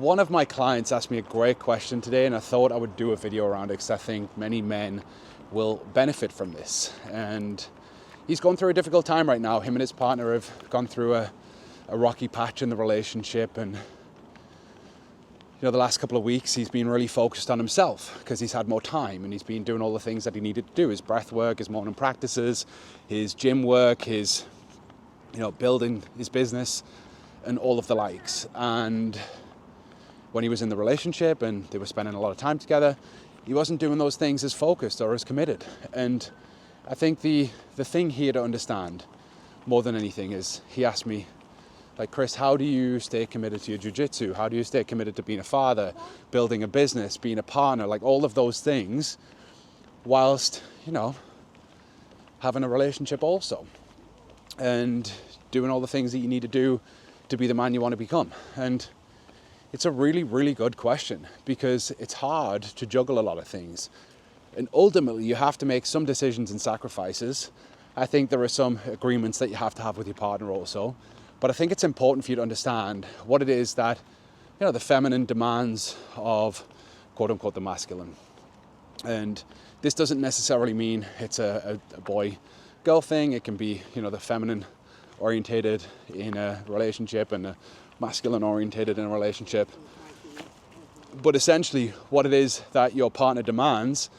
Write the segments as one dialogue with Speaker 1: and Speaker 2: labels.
Speaker 1: One of my clients asked me a great question today, and I thought I would do a video around it because I think many men will benefit from this. And he's going through a difficult time right now. Him and his partner have gone through a rocky patch in the relationship, and the last couple of weeks he's been really focused on himself because he's had more time and he's been doing all the things that he needed to do, his breath work, his morning practices, his gym work, his building his business and all of the likes. And when he was in the relationship and they were spending a lot of time together, he wasn't doing those things as focused or as committed. And I think the thing here to understand more than anything is, he asked me, like, Chris, how do you stay committed to your jiu-jitsu? How do you stay committed to being a father, building a business, being a partner, like all of those things, whilst, having a relationship also, and doing all the things that you need to do to be the man you want to become? And it's a really, really good question because it's hard to juggle a lot of things. And ultimately, you have to make some decisions and sacrifices. I think there are some agreements that you have to have with your partner also. But I think it's important for you to understand what it is that, the feminine demands of, quote unquote, the masculine. And this doesn't necessarily mean it's a boy-girl thing. It can be, the feminine orientated in a relationship and a masculine orientated in a relationship. But essentially what it is that your partner demands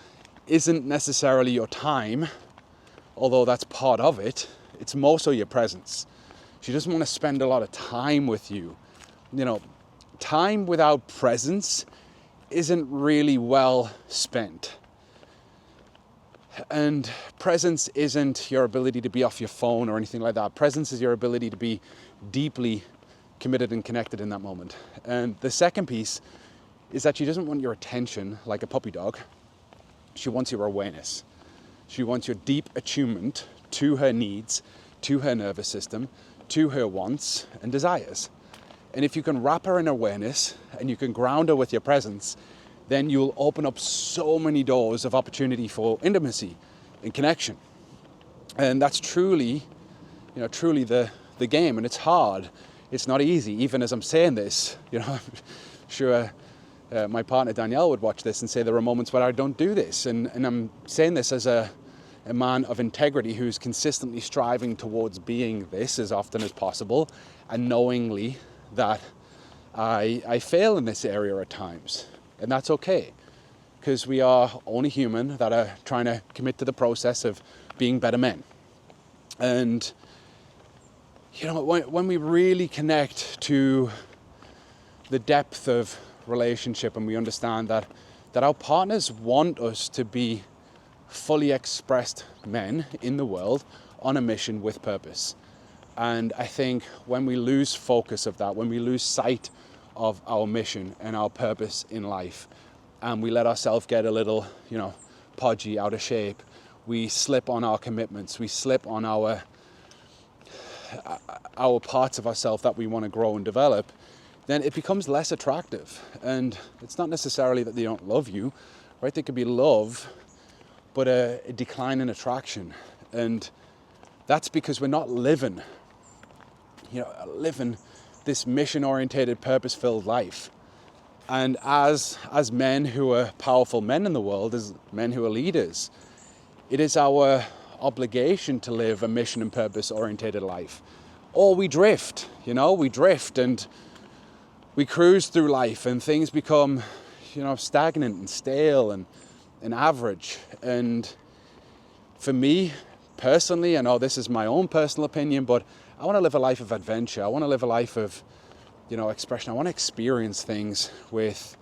Speaker 1: isn't necessarily your time, although that's part of it. It's more so your presence. She doesn't want to spend a lot of time with you. Time without presence isn't really well spent. And presence isn't your ability to be off your phone or anything like that. Presence is your ability to be deeply committed and connected in that moment. And the second piece is that she doesn't want your attention like a puppy dog. She wants your awareness. She wants your deep attunement to her needs, to her nervous system, to her wants and desires. And if you can wrap her in awareness and you can ground her with your presence, then you'll open up so many doors of opportunity for intimacy and connection. And that's truly the game. And it's hard. It's not easy. Even as I'm saying this, I'm sure my partner Danielle would watch this and say there are moments where I don't do this. And I'm saying this as a man of integrity who's consistently striving towards being this as often as possible, and knowingly that I fail in this area at times. And that's okay, because we are only human that are trying to commit to the process of being better men. And when we really connect to the depth of relationship and we understand that our partners want us to be fully expressed men in the world on a mission with purpose. And I think when we lose focus of that, when we lose sight of our mission and our purpose in life, and we let ourselves get a little, podgy, out of shape, we slip on our commitments, we slip on our parts of ourselves that we want to grow and develop, then it becomes less attractive. And it's not necessarily that they don't love you, right? There could be love, but a decline in attraction. And that's because we're not living this mission-orientated, purpose-filled life. And as men who are powerful men in the world, as men who are leaders, it is our obligation to live a mission and purpose-orientated life. Or we drift, and we cruise through life and things become, stagnant and stale and average. And for me, personally, I know this is my own personal opinion, but I want to live a life of adventure. I want to live a life of, expression. I want to experience things with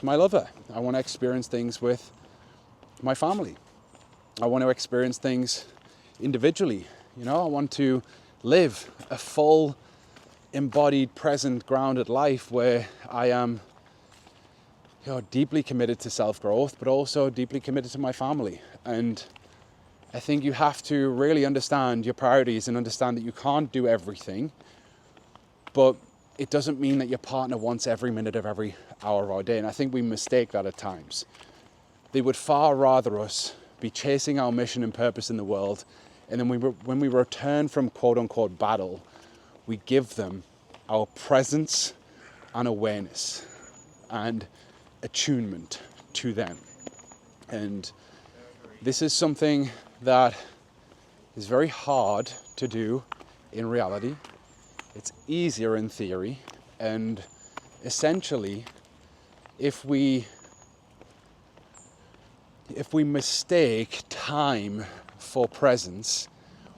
Speaker 1: my lover. I want to experience things with my family. I want to experience things individually. I want to live a full, embodied, present, grounded life where I am, deeply committed to self-growth, but also deeply committed to my family. And I think you have to really understand your priorities and understand that you can't do everything, but it doesn't mean that your partner wants every minute of every hour of our day. And I think we mistake that at times. They would far rather us be chasing our mission and purpose in the world, and then when we return from quote unquote battle, we give them our presence, and awareness and attunement to them. And this is something that is very hard to do in reality. It's easier in theory, and essentially if we mistake time for presence,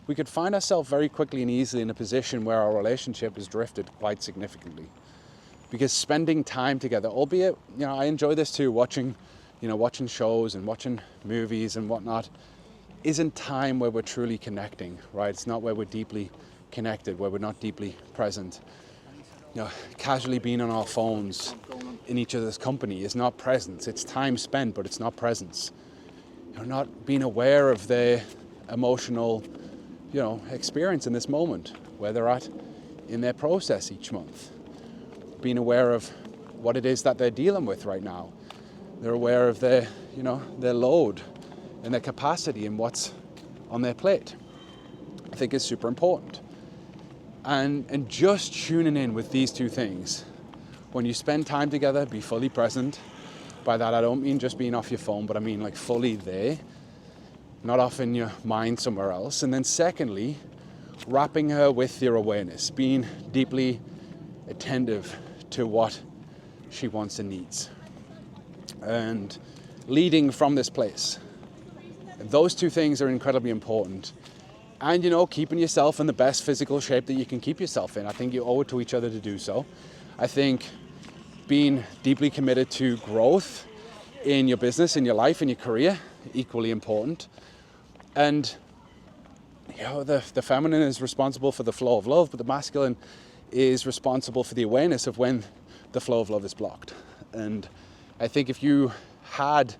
Speaker 1: we could find ourselves very quickly and easily in a position where our relationship has drifted quite significantly. Because spending time together, albeit, I enjoy this too, watching shows and watching movies and whatnot, isn't time where we're truly connecting, right? It's not where we're deeply connected, where we're not deeply present. Casually being on our phones in each other's company is not presence. It's time spent, but it's not presence. Not being aware of their emotional, experience in this moment, where they're at in their process each month. Being aware of what it is that they're dealing with right now. They're aware of their load and their capacity and what's on their plate. I think is super important. And just tuning in with these two things. When you spend time together, be fully present. By that, I don't mean just being off your phone, but I mean like fully there, not off in your mind somewhere else. And then secondly, wrapping her with your awareness, being deeply attentive to what she wants and needs. And leading from this place. Those two things are incredibly important. And, keeping yourself in the best physical shape that you can keep yourself in. I think you owe it to each other to do so. I think being deeply committed to growth in your business, in your life, in your career, equally important. And, the feminine is responsible for the flow of love, but the masculine is responsible for the awareness of when the flow of love is blocked. And I think if you had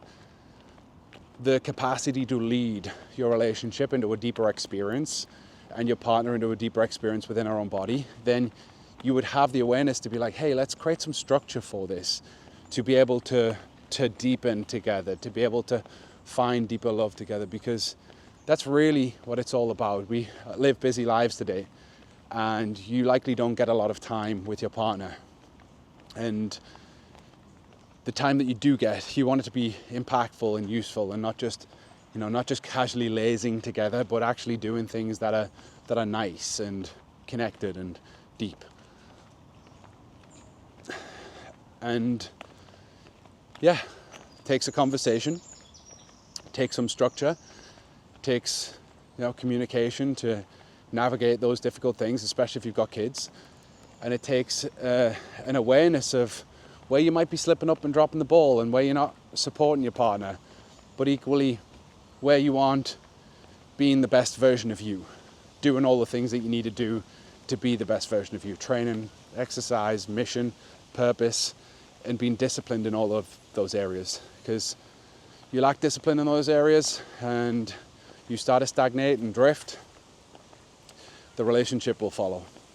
Speaker 1: the capacity to lead your relationship into a deeper experience and your partner into a deeper experience within our own body, then you would have the awareness to be like, hey, let's create some structure for this, to be able to deepen together, to be able to find deeper love together, because that's really what it's all about. We live busy lives today, and you likely don't get a lot of time with your partner. And the time that you do get, you want it to be impactful and useful, and not just casually lazing together, but actually doing things that are nice and connected and deep. And yeah, takes a conversation, takes some structure, takes communication to navigate those difficult things, especially if you've got kids. And it takes an awareness of where you might be slipping up and dropping the ball, and where you're not supporting your partner, but equally where you aren't being the best version of you, doing all the things that you need to do to be the best version of you, training, exercise, mission, purpose, and being disciplined in all of those areas. Because you lack discipline in those areas and you start to stagnate and drift, the relationship will follow.